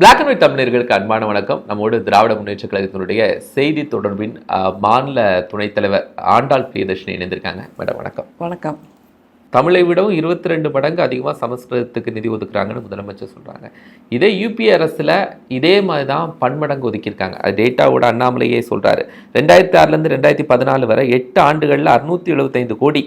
Black and white தமிழர்களுக்கு அன்பான வணக்கம். நம்மோடு திராவிட முன்னேற்ற கழகத்தினுடைய செய்தி தொடர்பின் மாநில துணைத் தலைவர் ஆண்டாள் பிரியதர்ஷினி இணைந்திருக்காங்க. மேடம் வணக்கம். வணக்கம். தமிழை விடவும் 22 மடங்கு அதிகமாக சமஸ்கிருதத்துக்கு நிதி ஒதுக்குறாங்கன்னு முதலமைச்சர் சொல்கிறாங்க. இதே யூபி அரசில் இதே மாதிரி தான் பன்மடங்கு ஒதுக்கியிருக்காங்க. அது டேட்டாவோட அண்ணாமலையே சொல்கிறாரு. 2006 2014 வரை 8 ஆண்டுகளில் 675 கோடி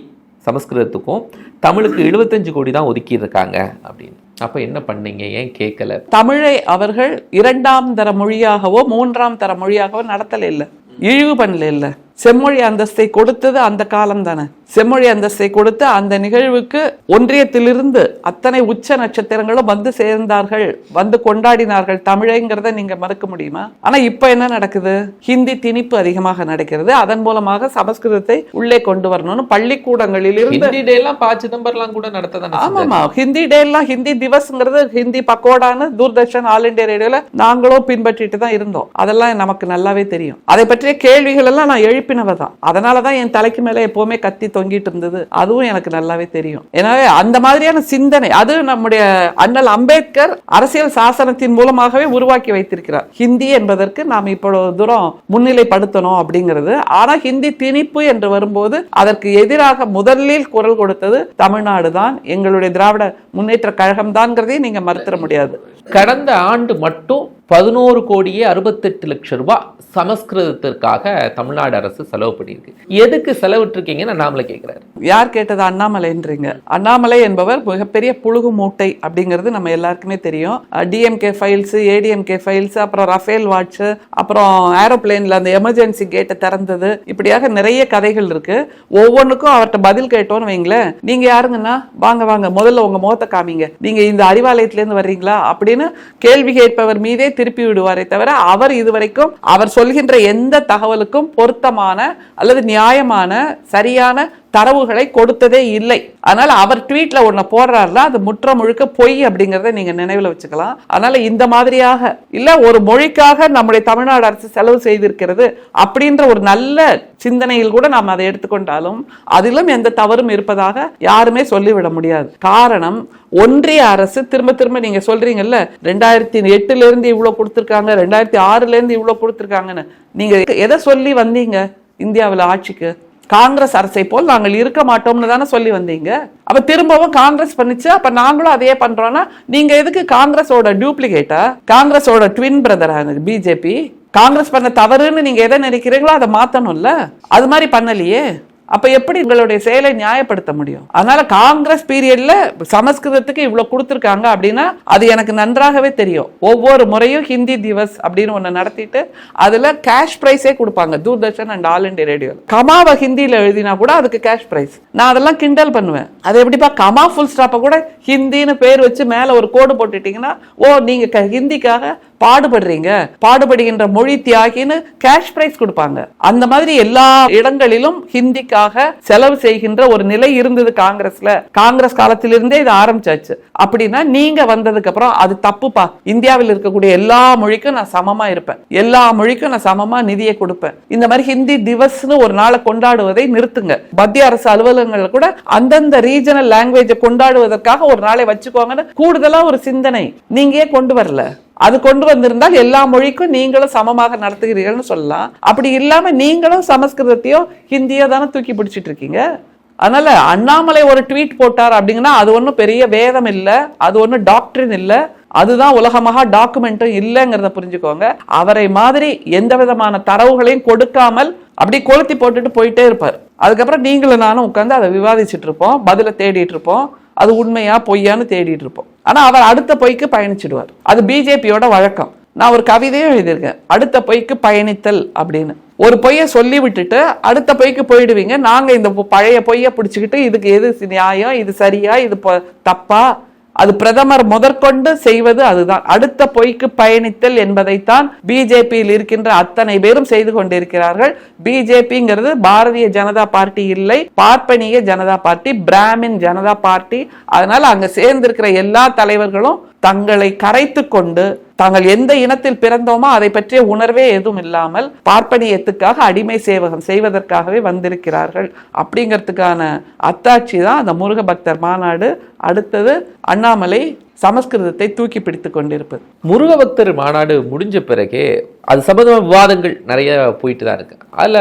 சமஸ்கிருதத்துக்கும் தமிழுக்கு 75 கோடி தான் ஒதுக்கி இருக்காங்க அப்படின்னு. அப்ப என்ன பண்ணீங்க? ஏன் கேட்கல? தமிழை அவர்கள் 2ஆம் தர மொழியாகவோ 3ஆம் தர மொழியாகவோ நடத்தல இல்லை, இழிவு பண்ணல இல்லை. செம்மொழி அந்தஸ்தை கொடுத்தது அந்த காலம் தானே. செம்மொழி அந்தஸ்தை கொடுத்து அந்த நிகழ்வுக்கு ஒன்றியத்திலிருந்து அத்தனை உச்ச நட்சத்திரங்களும் வந்து சேர்ந்தார்கள், வந்து கொண்டாடினார்கள் தமிழைங்கிறத நீங்க மறுக்க முடியுமா? ஆனா இப்ப என்ன நடக்குது? ஹிந்தி திணிப்பு அதிகமாக நடக்கிறது. அதன் மூலமாக சமஸ்கிருதத்தை உள்ளே கொண்டு வரணும்னு பள்ளிக்கூடங்களில் இருந்து சிதம்பரம் கூட நடத்த. ஆமாமா, ஹிந்தி டே எல்லாம், ஹிந்தி திவஸ்ங்கிறது, ஹிந்தி பக்கோடான்னு தூர்தர்ஷன் ஆல் இண்டியா ரேடியோல நாங்களும் பின்பற்றிட்டு தான் இருந்தோம். அதெல்லாம் நமக்கு நல்லாவே தெரியும். அதை பற்றிய கேள்விகள் எல்லாம் நான் எழுப்பினவதான். அதனாலதான் என் தலைக்கு மேல எப்பவுமே கத்தி தொங்கிட்டு இருந்தது. அதுவும் எனக்கு நல்லாவே தெரியும். எனவே அந்த மாதிரியான சிந்தனை அது நம்முடைய அண்ணல் அம்பேத்கர் அரசியல் சாசனத்தின் மூலமாகவே உருவாக்கி வைத்திருக்கிறார். ஹிந்தி என்பதற்கு நாம் இப்பொழுது தூரம் முன்னிலைப்படுத்தணும் அப்படிங்கிறது. ஆனா ஹிந்தி திணிப்பு என்று வரும்போது அதற்கு எதிராக முதலில் குரல் கொடுத்தது தமிழ்நாடு தான், எங்களுடைய திராவிட முன்னேற்ற கழகம் தான்ங்கிறதே நீங்க மறுத்திட முடியாது. கடந்த ஆண்டு மட்டும் 11 கோடியே 68 லட்சம் ரூபாய் சமஸ்கிருதத்திற்காக தமிழ்நாடு அரசு செலவு பண்ணியிருக்கு. எதுக்கு செலவிட்டிருக்கீங்கன்னு அண்ணாமலை கேட்கிறாரு. யார் கேட்டது? அண்ணாமலைன்றீங்க. அண்ணாமலை என்பவர் மிகப்பெரிய புழுகு மூட்டை அப்படிங்கிறது நம்ம எல்லாருக்குமே தெரியும். டிஎம்கே ஃபைல்ஸ், ஏடிஎம்கே ஃபைல்ஸ், அப்புறம் ரஃபேல் வாட்ச், அப்புறம் ஏரோப்ளேன்ல அந்த எமர்ஜென்சி கேட்டை திறந்தது, இப்படியாக நிறைய கதைகள் இருக்கு. ஒவ்வொன்றுக்கும் அவர்கிட்ட பதில் கேட்டோன்னு வைங்களேன், நீங்க யாருங்கன்னா வாங்க வாங்க முதல்ல உங்க முகத்தை காமிங்க, நீங்க இந்த அறிவாலயத்திலேருந்து வர்றீங்களா அப்படின்னு கேள்வி கேட்பவர் மீதே திருப்பி விடுவாரே தவிர அவர் இதுவரைக்கும் அவர் சொல்கின்ற எந்த தகவலுக்கும் பொருத்தமான அல்லது நியாயமான சரியான தரவுகளை கொடுத்ததே இல்லை. அதனால அவர் ட்வீட்ல ஒன்ன போடுறாருல, அது முற்ற முழுக்க பொய் அப்படிங்கறத நீங்க நினைவுல வச்சுக்கலாம். அதனால இந்த மாதிரியாக இல்ல, ஒரு மொழிக்காக நம்முடைய தமிழ்நாடு அரசு செலவு செய்திருக்கிறது அப்படின்ற ஒரு நல்ல சிந்தனையில் கூட நாம் அதை எடுத்துக்கொண்டாலும் அதிலும் எந்த தவறும் இருப்பதாக யாருமே சொல்லிவிட முடியாது. காரணம், ஒன்றிய அரசு திரும்ப திரும்ப நீங்க சொல்றீங்கல்ல 2008 இருந்து இவ்வளவு கொடுத்திருக்காங்க, 2006 இருந்து இவ்வளவு கொடுத்திருக்காங்கன்னு. நீங்க எதை சொல்லி வந்தீங்க? இந்தியாவில் ஆட்சிக்கு காங்கிரஸ் அரசை போல் நாங்கள் இருக்க மாட்டோம்னு தானே சொல்லி வந்தீங்க. அப்ப திரும்பவும் காங்கிரஸ் பண்ணிச்சு, அப்ப நாங்களும் அதையே பண்றோம்னா நீங்க எதுக்கு காங்கிரஸோட டூப்ளிகேட்டா, காங்கிரஸோட ட்வின் பிரதரா பிஜேபி? காங்கிரஸ் பண்ண தவறுன்னு நீங்க எதை நினைக்கிறீங்களோ அதை மாத்தணும்ல. அது மாதிரி பண்ணலையே. அப்ப எப்படி உங்களுடைய செயலை நியாயப்படுத்த முடியும்? அதனால காங்கிரஸ் பீரியட்ல சமஸ்கிருதத்துக்கு இவ்வளவு கொடுத்திருக்காங்க அப்படின்னா அது எனக்கு நன்றாகவே தெரியும். ஒவ்வொரு முறையும் ஹிந்தி திவஸ் அப்படின்னு ஒண்ணு நடத்திட்டு அதுல கேஷ் பிரைஸே கொடுப்பாங்க. Doordarshan and all India radio கமாவை ஹிந்தியில எழுதினா கூட அதுக்கு கேஷ் பிரைஸ். நான் அதெல்லாம் கிண்டல் பண்ணுவேன். அது எப்படிப்பா கமா ஃபுல் ஸ்டாப்ப கூட ஹிந்தின்னு பேர் வச்சு மேல ஒரு கோடு போட்டுட்டீங்கன்னா, ஓ நீங்க ஹிந்திக்காக பாடுபடுறீங்க, பாடுபடுகின்ற மொழி தியாகின்னு கேஷ் பிரைஸ் கொடுப்பாங்க. அந்த மாதிரி எல்லா இடங்களிலும் ஹிந்திக்காக செலவு செய்கின்ற ஒரு நிலை இருந்தது காங்கிரஸ்ல. காங்கிரஸ் காலத்திலிருந்தே இது ஆரம்பிச்சாச்சு. அப்படின்னா நீங்க வந்ததுக்கு அப்புறம் அது தப்புப்பா, இந்தியாவில் இருக்கக்கூடிய எல்லா மொழிக்கும் நான் சமமா இருப்பேன், எல்லா மொழிக்கும் நான் சமமா நிதியை கொடுப்பேன், இந்த மாதிரி ஹிந்தி திவஸ்னு ஒரு நாளை கொண்டாடுவதை நிறுத்துங்க. மத்திய அரசு அலுவலகங்கள் கூட அந்தந்த ரீஜனல் லாங்குவேஜை கொண்டாடுவதற்காக ஒரு நாளை வச்சுக்கோங்கன்னு கூடுதலா ஒரு சிந்தனை நீங்க ஏன் கொண்டு வரல? அது கொண்டு வந்திருந்தால் எல்லா மொழிக்கும் நீங்களும் சமமாக நடத்துகிறீர்கள்னு சொல்லலாம். அப்படி இல்லாம நீங்களும் சமஸ்கிருதத்தையோ ஹிந்தியோ தானே தூக்கி பிடிச்சிட்டு இருக்கீங்க. அதனால அண்ணாமலை ஒரு ட்வீட் போட்டார் அப்படிங்கன்னா அது ஒன்றும் பெரிய வேதம் இல்லை, அது ஒன்றும் டாக்டரின் இல்லை, அதுதான் உலகமாக டாக்குமெண்ட்டும் இல்லைங்கிறத புரிஞ்சுக்கோங்க. அவரை மாதிரி எந்த விதமான தரவுகளையும் கொடுக்காமல் அப்படி கொளுத்தி போட்டுட்டு போயிட்டே இருப்பார். அதுக்கப்புறம் நீங்களும் நானும் உட்காந்து அதை விவாதிச்சுட்டு இருப்போம், பதில தேடிட்டு இருப்போம், அது உண்மையா பொய்யான்னு தேடிட்டு இருப்போம். ஆனா அவர் அடுத்த பொய்க்கு பயணிச்சிடுவார். அது பிஜேபியோட வழக்கம். நான் ஒரு கவிதையும் எழுதியிருக்கேன், அடுத்த பொய்க்கு பயணித்தல் அப்படின்னு. ஒரு பொய்யை சொல்லி விட்டுட்டு அடுத்த பொய்க்கு போயிடுவீங்க. நாங்க இந்த பழைய பொய்யை பிடிச்சுக்கிட்டு இதுக்கு எது நியாயம், இது சரியா, இது தப்பா, அது பிரதமர் முதற்கொண்டு செய்வது அதுதான். அடுத்த பொய்க்கு பயணித்தல் என்பதைத்தான் பிஜேபியில் இருக்கின்ற அத்தனை பேரும் செய்து கொண்டிருக்கிறார்கள். பிஜேபிங்கிறது பாரதிய ஜனதா பார்ட்டி இல்லை, பார்ப்பனிய ஜனதா பார்ட்டி, பிராமின் ஜனதா பார்ட்டி. அதனால அங்க சேர்ந்திருக்கிற எல்லா தலைவர்களும் தங்களை கரைத்து கொண்டு தாங்கள் எந்த இனத்தில் பிறந்தோமோ அதை பற்றிய உணர்வே எதுவும் இல்லாமல் பார்ப்பனியத்துக்காக அடிமை சேவகம் செய்வதற்காகவே வந்திருக்கிறார்கள் அப்படிங்கிறதுக்கான அத்தாட்சி தான் அந்த முருக பக்தர் மாநாடு. அடுத்தது அண்ணாமலை சமஸ்கிருதத்தை தூக்கி பிடித்து கொண்டிருப்பது. முருக பக்தர் மாநாடு முடிஞ்ச பிறகே அது சம்பந்தமான விவாதங்கள் நிறைய போயிட்டு தான் இருக்கு. அதுல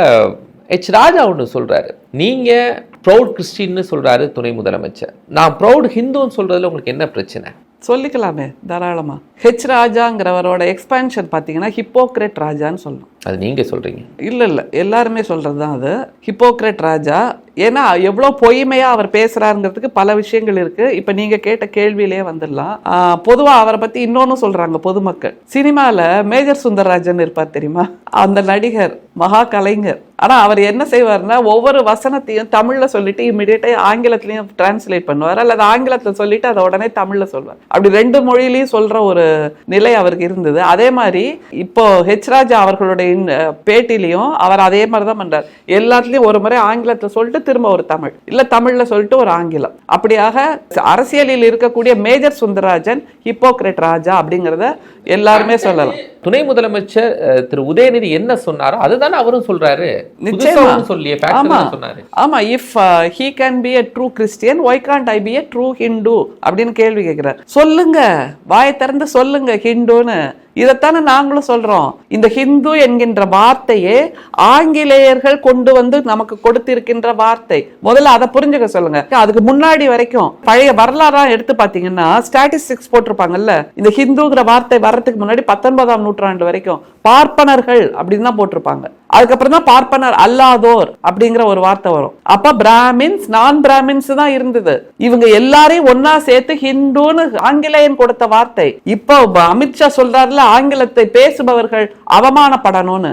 ராஜா ஒன்று சொல்றாரு, நீங்க ப்ரௌட் கிறிஸ்டின்னு சொல்றாரு துணை முதலமைச்சர், நான் ப்ரௌட் ஹிந்துன்னு சொல்றதுல உங்களுக்கு என்ன பிரச்சனை? சொல்லிக்கலாமே தாராளமா. ராஜாங்கிறவரோட எக்ஸ்பான்ஷன் பார்த்தீங்கன்னா ஹிப்போக்ரேட் ராஜான்னு சொல்லணும். அது நீங்க சொல்றீங்க? இல்ல எல்லாருமே சொல்றது தான் அது. ஹிப்போக்ரேட் ராஜா. ஏன்னா எவ்வளோ பொய்மையா அவர் பேசுறாருங்கிறதுக்கு பல விஷயங்கள் இருக்கு. இப்ப நீங்க கேட்ட கேள்வியிலேயே வந்துடலாம். பொதுவா அவரை பத்தி இன்னொன்னு சொல்றாங்க பொதுமக்கள். சினிமால மேஜர் சுந்தரராஜன் இருப்பார் தெரியுமா, அந்த நடிகர், மகா கலைஞர். ஆனா அவர் என்ன செய்வார்னா ஒவ்வொரு வசனத்தையும் தமிழ்ல சொல்லிட்டு இமிடியேட்டா ஆங்கிலத்திலையும் டிரான்ஸ்லேட் பண்ணுவார், அல்லது ஆங்கிலத்துல சொல்லிட்டு அதை உடனே தமிழ்ல சொல்வார். அப்படி 2 மொழியிலையும் சொல்ற ஒரு நிலை அவருக்கு இருந்தது. அதே மாதிரி இப்போ ராஜா அவர்களுடைய பேட்டிலையும் அவர் அதே மாதிரிதான் பண்றார். எல்லாத்துலயும் ஒரு முறை ஆங்கிலத்துல சொல்லிட்டு திரும்ப ஒரு தமிழ், இல்ல தமிழ்ல சொல்லிட்டு ஒரு ஆங்கிலம். அப்படியாக அரசியலில் இருக்கக்கூடிய மேஜர் சுந்தரராஜன் ஹிப்போக்ரேட் ராஜா அப்படிங்கறத எல்லாருமே சொல்லலாம். துணை முதலமைச்சர் திரு உதயநிதி என்ன சொன்னாரோ அதுதானே அவரும் சொல்றாரு. நிச்சயமா சொன்னாரு. ஆமா, if he can be a true Christian, why can't I be a true Hindu அப்படின்னு கேள்வி கேட்கிறார். சொல்லுங்க, வாயை திறந்து சொல்லுங்க ஹிந்துன்னு. இதைத்தானே நாங்களும் சொல்றோம். இந்த ஹிந்து என்கின்ற வார்த்தையே ஆங்கிலேயர்கள் கொண்டு வந்து நமக்கு கொடுத்திருக்கின்ற வார்த்தை. முதல்ல அதை புரிஞ்சுக்க சொல்லுங்க. அதுக்கு முன்னாடி வரைக்கும் பழைய வரலாறா எடுத்து பாத்தீங்கன்னா ஸ்டாட்டிஸ்டிக்ஸ் போட்டிருப்பாங்கல்ல, இந்த ஹிந்துங்கிற வார்த்தை வர்றதுக்கு முன்னாடி 19ஆம் நூற்றாண்டு வரைக்கும் பார்ப்பனர்கள் அப்படின்னு தான் போட்டிருப்பாங்க. அதுக்கப்புறம் தான் பார்ப்பனர் அல்லாதோர் அப்படிங்கிற ஒரு வார்த்தை வரும். அப்ப பிராமின்ஸ், நான் பிராமின்ஸ் தான் இருந்தது. இவங்க எல்லாரையும் ஒன்னா சேர்த்து ஹிந்துன்னு ஆங்கிலேயன் கொடுத்த வார்த்தை. இப்போ அமித்ஷா சொல்றாருல, ஆங்கிலத்தை பேசுபவர்கள் அவமானப்படணும்னு.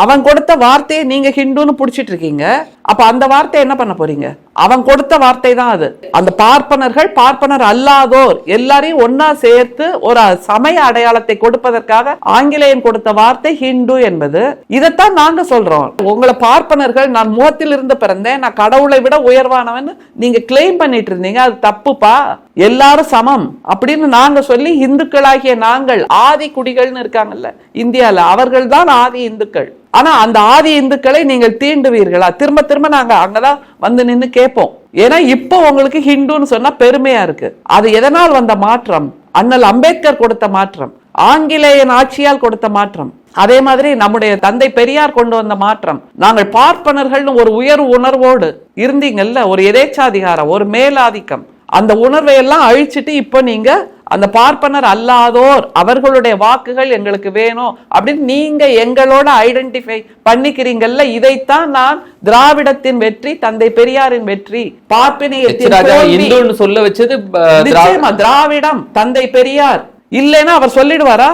அவன் கொடுத்த வார்த்தையை நீங்க ஹிந்துன்னு புடிச்சிட்டு இருக்கீங்க. அப்ப அந்த வார்த்தை என்ன பண்ண போறீங்க? அவன் கொடுத்த வார்த்தை தான் அது. அந்த பார்ப்பனர்கள், பார்ப்பனர் அல்லாதோர் எல்லாரையும் ஒன்னா சேர்த்து ஒரு சமய அடையாளத்தை கொடுப்பதற்காக ஆங்கிலேயன் கொடுத்த வார்த்தை ஹிந்து என்பது. இதைத்தான் நாங்க சொல்றோம். உங்களை பார்ப்பனர்கள், நான் முகத்தில் இருந்து பிறந்தேன், நான் கடவுளை விட உயர்வானவன் நீங்க கிளைம் பண்ணிட்டு இருந்தீங்க, அது தப்புப்பா, எல்லாரும் சமம் அப்படின்னு நாங்க சொல்லி இந்துக்களாகிய நாங்கள், ஆதி குடிகள்னு இருக்காங்கல்ல இந்தியால, அவர்கள் தான் ஆதி இந்துக்கள். ஆனா அந்த ஆதி இந்துக்களை நீங்கள் தீண்டுவீர்களா? திரும்ப திரும்ப நாங்க அங்கதான் வந்து நின்னு கேட்போம். ஏன்னா இப்போ உங்களுக்கு ஹிந்துன்னு சொன்னா பெருமையா இருக்கு. அது எதனால் வந்த மாற்றம்? அண்ணல் அம்பேத்கர் கொடுத்த மாற்றம், ஆங்கிலேயன் ஆட்சியால் கொடுத்த மாற்றம், அதே மாதிரி நம்முடைய தந்தை பெரியார் கொண்டு வந்த மாற்றம். நாங்கள் பார்ப்பனர்கள் ஒரு உயர்வு உணர்வோடு இருந்தீங்கல்ல, ஒரு எதேச்சாதிகாரம், ஒரு மேலாதிக்கம், அந்த உணர்வை எல்லாம் அழிச்சிட்டு இப்போ நீங்க அந்த பார்ப்பனர் அல்லாதோர் அவர்களுடைய வாக்குகள் எங்களுக்கு வேணும் அப்படின்னு நீங்க எங்களோட ஐடென்டிஃபை பண்ணிக்கிறீங்கல்ல. இதைத்தான் நான் திராவிடத்தின் வெற்றி, தந்தை பெரியாரின் வெற்றி, பார்ப்பனியத்தின் சொல்ல வச்சது. நிச்சயமா திராவிடம், தந்தை பெரியார் இல்லைன்னா அவர் சொல்லிடுவாரா?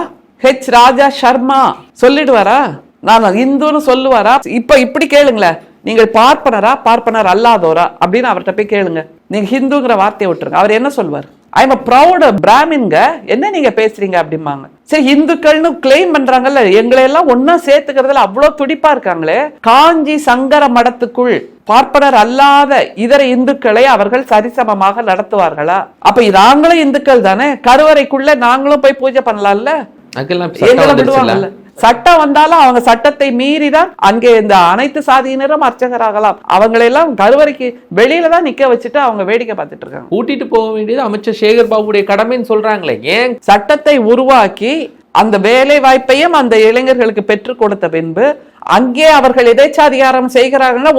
ராஜா சர்மா சொல்லிடுவாரா? நான் இந்துன்னு சொல்லுவாரா? இப்ப இப்படி கேளுங்களேன், நீங்கள் பார்ப்பனரா பார்ப்பனர் அல்லாதோரா அப்படின்னு அவர்கிட்ட போய் கேளுங்க. நீங்க ஹிந்துங்கிற வார்த்தையை விட்டுருங்க, அவர் என்ன சொல்வார்? ஐ எம் ப்ரௌட் பிராமின்ங்க, என்ன நீங்க பேசுறீங்க அப்படிம்பாங்க. சரி, இந்துக்கள்னு கிளைம் பண்றாங்கல்ல, எங்களை எல்லாம் ஒன்னா சேர்த்துக்கிறதுல அவ்வளவு துடிப்பா இருக்காங்களே. காஞ்சி சங்கர மடத்துக்குள் பார்ப்பனர் அல்லாத இதர இந்துக்களை அவர்கள் சரிசமமாக நடத்துவார்களா? அப்ப நாங்களும் இந்துக்கள் தானே, கருவறைக்குள்ள நாங்களும் போய் பூஜை பண்ணலாம்ல, எங்களை விடுவாங்கல்ல. சட்டம் வந்தாலும் அவங்க சட்டத்தை மீறிதான் அங்கே இந்த அனைத்து சாதியினரும் அர்ச்சகராகலாம். அவங்களெல்லாம் கருவறைக்கு வெளியில தான் நிக்க வச்சுட்டு அவங்க வேடிக்கை பார்த்துட்டு இருக்காங்க. கூட்டிட்டு போக வேண்டியது அமைச்சர் சேகர் பாபுடைய கடமைன்னு சொல்றாங்களே. ஏன் சட்டத்தை உருவாக்கி அந்த வேலை வாய்ப்பையும் அந்த இளைஞர்களுக்கு பெற்றுக் கொடுத்த பின்பு அங்கே அவர்கள் எதேச்சாதிகாரம் செய்கிறார்கள்.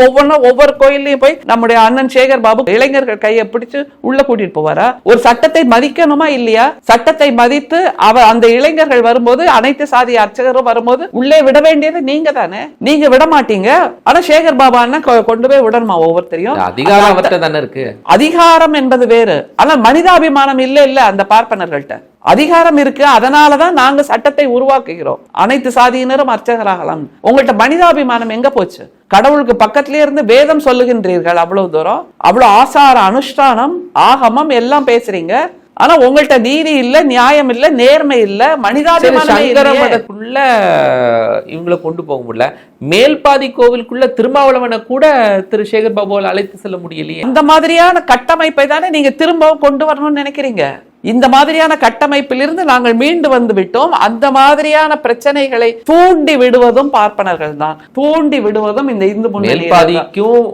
ஒவ்வொரு கோயிலையும் போய் நம்முடைய அண்ணன் சேகர் பாபு இளைஞர்கள் கையை பிடிச்சு உள்ள கூட்டிட்டு போவாரா? ஒரு சட்டத்தை மதிக்கணுமா இல்லையா? சட்டத்தை மதித்து அந்த இளைஞர்கள் வரும்போது, அனைத்து சாதி அர்ச்சகரும் வரும்போது உள்ளே விட வேண்டியது நீங்க தானே. நீங்க விட மாட்டீங்க. ஆனா சேகர் பாபா அண்ணன் கொண்டு போய் விடணுமா ஒவ்வொருத்தரையும்? அதிகாரம் இருக்கு. அதிகாரம் என்பது வேறு. ஆனா மனிதாபிமானம் இல்ல அந்த பார்ப்பனர்கள்ட்ட அதிகாரம் இருக்கு. அதனாலதான் நாங்க சட்டத்தை உருவாக்குகிறோம், அனைத்து சாதியினரும் அர்ச்சகராகலாம். உங்கள்ட்ட மனிதாபிமானம் எங்க போச்சு? கடவுளுக்கு பக்கத்திலே இருந்து வேதம் சொல்லுகின்றீர்கள், அவ்வளவு தூரம், அவ்வளவு ஆசார அனுஷ்டானம் ஆகமம் எல்லாம் பேசுறீங்க. ஆனா உங்கள்ட்ட நீதி இல்ல, நியாயம் இல்ல, நேர்மை இல்ல, மனிதாபிமானம் இவங்களை கொண்டு போக முடியல. மேல்பாதி கோவிலுக்குள்ள திருமாவளவனை கூட திரு சேகர் பாபுவால் அழைத்து செல்ல முடியலையே. அந்த மாதிரியான கட்டமைப்பை தானே நீங்க திரும்பவும் கொண்டு வரணும்னு நினைக்கிறீங்க. இந்த மாதிரியான கட்டமைப்பிலிருந்து நாங்கள் மீண்டு வந்து விட்டோம். அந்த மாதிரியான பிரச்சனைகளை தூண்டி விடுவதும் பார்ப்பனர்கள் தான், தூண்டி விடுவதும் இந்த இந்து முன்னணி.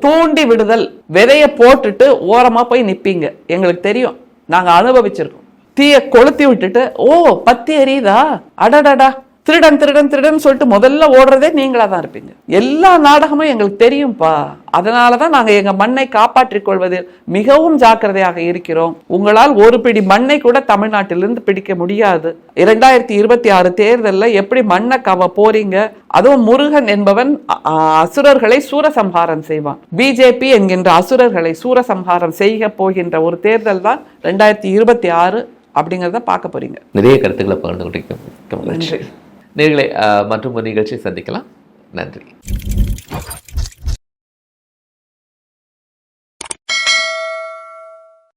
தூண்டி விடுதல், விதைய போட்டுட்டு ஓரமா போய் நிப்பீங்க, எங்களுக்கு தெரியும், நாங்க அனுபவிச்சிருக்கோம். தீய கொளுத்தி விட்டுட்டு ஓ பத்தி எரியுதா, அடடடா திருடன் திருடன் திருடன் சொல்லிட்டு முதல்ல ஓடுறதே நீங்களா தான் இருப்பீங்க. எல்லா நாடகமும் எங்களுக்கு தெரியும்பா. அதனாலதான் நாங்க எங்க மண்ணை காப்பாற்றிக் கொள்வதில் மிகவும் ஜாக்கிரதையாக இருக்கிறோம். உங்களால் ஒரு பிடி மண்ணை கூட தமிழ்நாட்டிலிருந்து பிடிக்க முடியாது. 2026 தேர்தலில் எப்படி மண்ணை கவ போறீங்க? அதுவும் முருகன் என்பவன் அசுரர்களை சூரசம்ஹாரம் செய்வான். பிஜேபி என்கின்ற அசுரர்களை சூரசம்ஹாரம் செய்ய போகின்ற ஒரு தேர்தல் தான் 2026 அப்படிங்கிறத பார்க்க போறீங்க. நிறைய கருத்துக்களை பகிர்ந்து கொண்டிருக்கோம். நேயர்களே, மற்றும் ஒரு நிகழ்ச்சியை சந்திக்கலாம். நன்றி.